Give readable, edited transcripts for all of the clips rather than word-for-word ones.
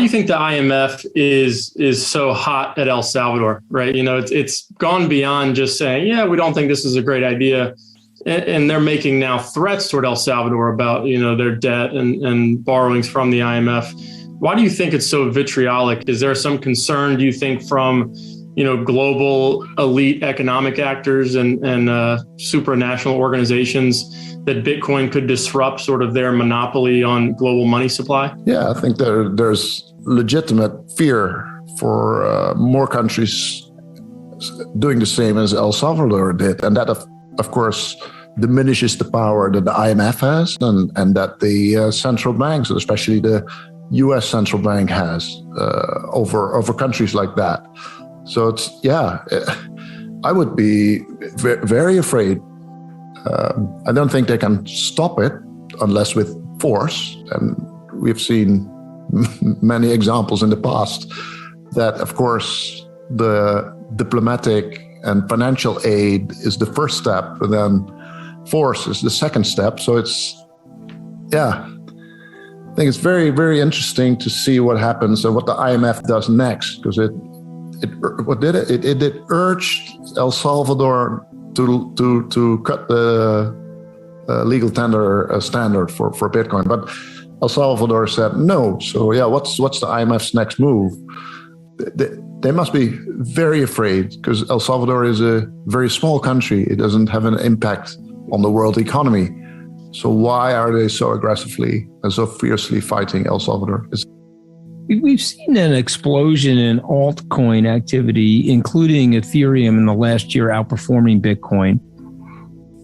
you think the IMF is so hot at El Salvador, right? It's gone beyond just saying, yeah, we don't think this is a great idea. And they're making now threats toward El Salvador about, their debt and borrowings from the IMF. Why do you think it's so vitriolic? Is there some concern, do you think, from, global elite economic actors and supranational organizations that Bitcoin could disrupt sort of their monopoly on global money supply? Yeah, I think there's legitimate fear for more countries doing the same as El Salvador did. And that, of course, diminishes the power that the IMF has and that the central banks, especially the US central bank, has over countries like that. So I would be very afraid. I don't think they can stop it unless with force. And we've seen many examples in the past that, of course, the diplomatic and financial aid is the first step, and then force is the second step. So I think it's very, very interesting to see what happens and what the IMF does next, because it urged El Salvador to cut the legal tender standard for Bitcoin, but El Salvador said no. So what's the IMF's next move? They must be very afraid, because El Salvador is a very small country. It doesn't have an impact on the world economy. So why are they so aggressively and so fiercely fighting El Salvador? We've seen an explosion in altcoin activity, including Ethereum in the last year outperforming Bitcoin.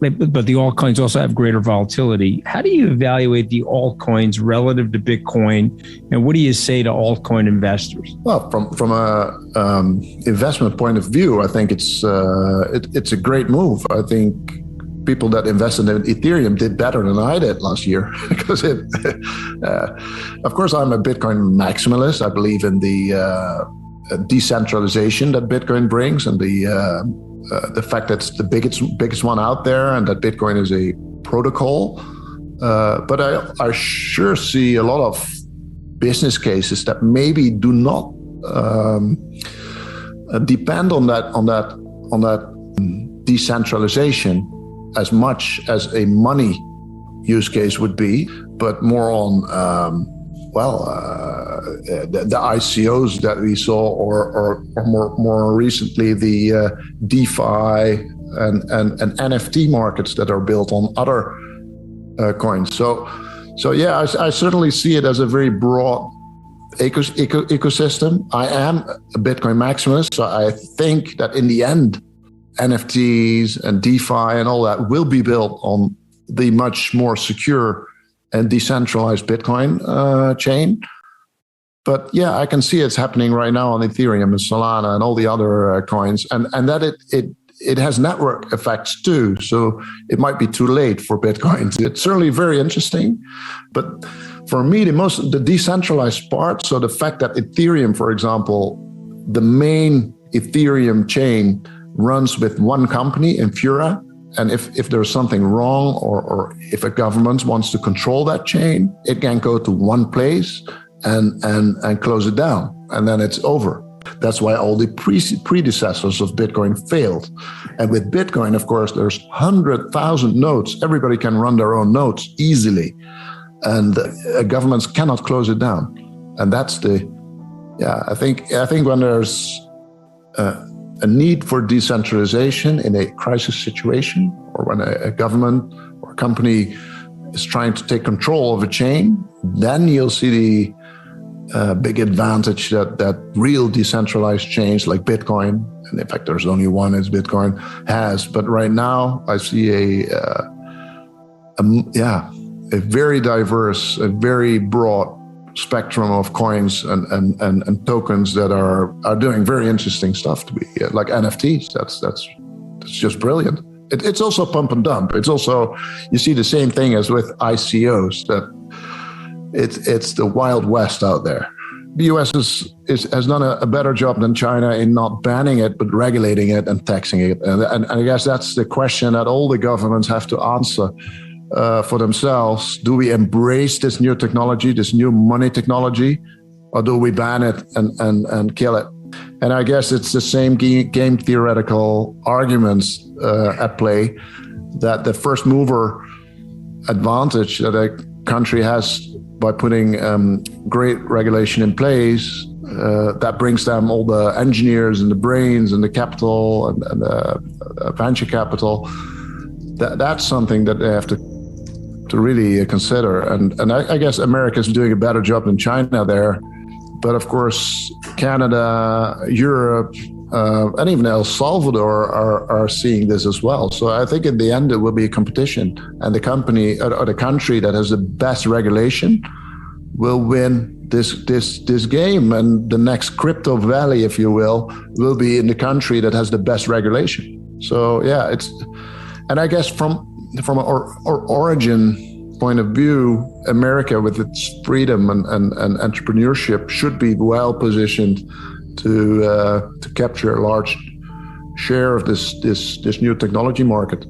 But the altcoins also have greater volatility. How do you evaluate the altcoins relative to Bitcoin? And what do you say to altcoin investors? Well, from a investment point of view, I think it's a great move. I think people that invested in Ethereum did better than I did last year, because of course, I'm a Bitcoin maximalist. I believe in the decentralization that Bitcoin brings, and the fact that it's the biggest one out there, and that Bitcoin is a protocol. But I sure see a lot of business cases that maybe do not depend on that decentralization as much as a money use case would be, but more on the ICOs that we saw, or more recently the DeFi and NFT markets that are built on other coins. So I certainly see it as a very broad ecosystem. I am a Bitcoin maximalist, so I think that in the end, NFTs and DeFi and all that will be built on the much more secure and decentralized Bitcoin chain. But I can see it's happening right now on Ethereum and Solana and all the other coins, and that it has network effects too. So it might be too late for Bitcoin. It's certainly very interesting, but for me, the decentralized part. So the fact that Ethereum, for example, the main Ethereum chain runs with one company, Infura, and if there's something wrong, or if a government wants to control that chain, it can go to one place and close it down, and then it's over. That's why all the predecessors of Bitcoin failed. And with Bitcoin, of course, there's 100,000 nodes. Everybody can run their own nodes easily, and governments cannot close it down. And that's I think when there's a need for decentralization in a crisis situation, or when a government or company is trying to take control of a chain, then you'll see the big advantage that real decentralized chains like Bitcoin, and in fact there's only one, is Bitcoin, has. But right now I see a very diverse, a very broad spectrum of coins and tokens that are doing very interesting stuff, to be like NFTs. That's just brilliant. It's also pump and dump. It's also, you see the same thing as with ICOs, that it's the Wild West out there. The US has done a better job than China in not banning it, but regulating it and taxing it. And I guess that's the question that all the governments have to answer for themselves. Do we embrace this new technology, this new money technology, or do we ban it and kill it? And I guess it's the same game theoretical arguments at play, that the first mover advantage that a country has by putting great regulation in place, that brings them all the engineers and the brains and the capital and the venture capital. That's something that they have to really consider. And I guess America is doing a better job than China there. But of course, Canada, Europe, and even El Salvador are seeing this as well. So I think in the end, it will be a competition. And the company or the country that has the best regulation will win this game. And the next crypto valley, if you will be in the country that has the best regulation. So yeah, and I guess from an origin point of view, America with its freedom and entrepreneurship should be well positioned to capture a large share of this new technology market.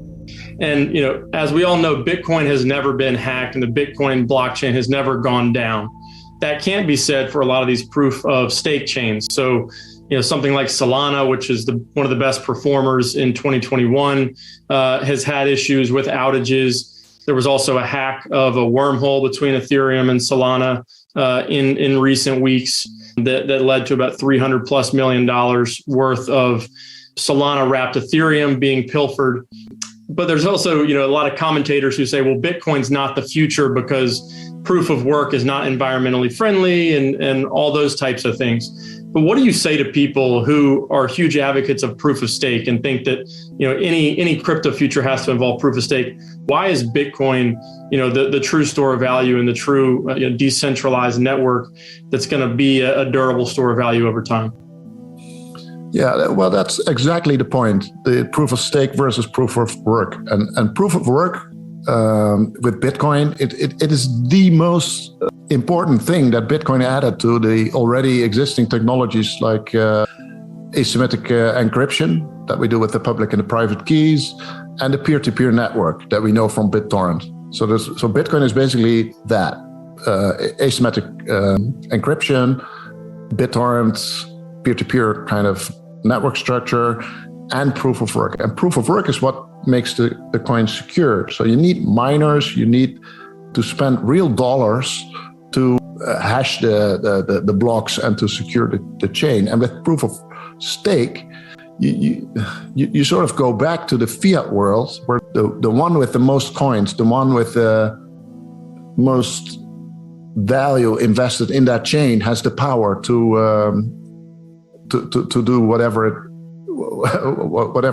And as we all know, Bitcoin has never been hacked, and the Bitcoin blockchain has never gone down. That can't be said for a lot of these proof of stake chains. So something like Solana, which is one of the best performers in 2021, has had issues with outages. There was also a hack of a wormhole between Ethereum and Solana in recent weeks that led to about $300+ million worth of Solana wrapped Ethereum being pilfered. But there's also, a lot of commentators who say, well, Bitcoin's not the future because proof of work is not environmentally friendly and all those types of things. But what do you say to people who are huge advocates of proof of stake and think that, any crypto future has to involve proof of stake? Why is Bitcoin, the true store of value and the true decentralized network that's going to be a durable store of value over time? Yeah, well, that's exactly the point. The proof of stake versus proof of work. And proof of work with Bitcoin, it is the most important thing that Bitcoin added to the already existing technologies like asymmetric encryption that we do with the public and the private keys, and the peer-to-peer network that we know from BitTorrent. So Bitcoin is basically that asymmetric encryption, BitTorrent, peer-to-peer kind of network structure, and proof of work. And proof of work is what makes the coin secure. So you need miners, you need to spend real dollars to hash the blocks and to secure the chain. And with proof of stake, you sort of go back to the fiat world where the one with the most coins, the one with the most value invested in that chain has the power to do whatever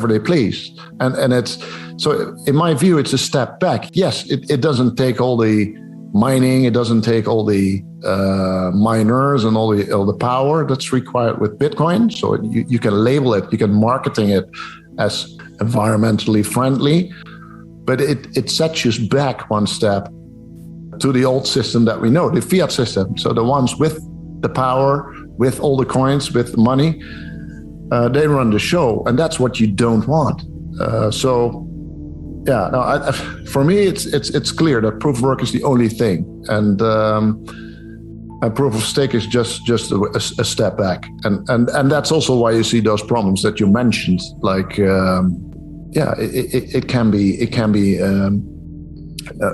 they please. And it's so in my view, it's a step back. Yes, it doesn't take all the mining, it doesn't take all the miners and all the power that's required with Bitcoin. So you can label it, you can marketing it as environmentally friendly, but it sets you back one step to the old system that we know, the fiat system. So the ones with the power, with all the coins, with money, they run the show, and that's what you don't want. For me, it's clear that proof of work is the only thing, and proof of stake is just a step back, and that's also why you see those problems that you mentioned. Like, it can be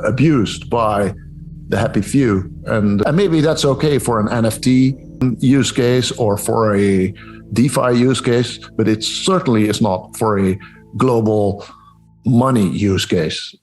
abused by the happy few, and maybe that's okay for an NFT use case or for a DeFi use case, but it certainly is not for a global money use case.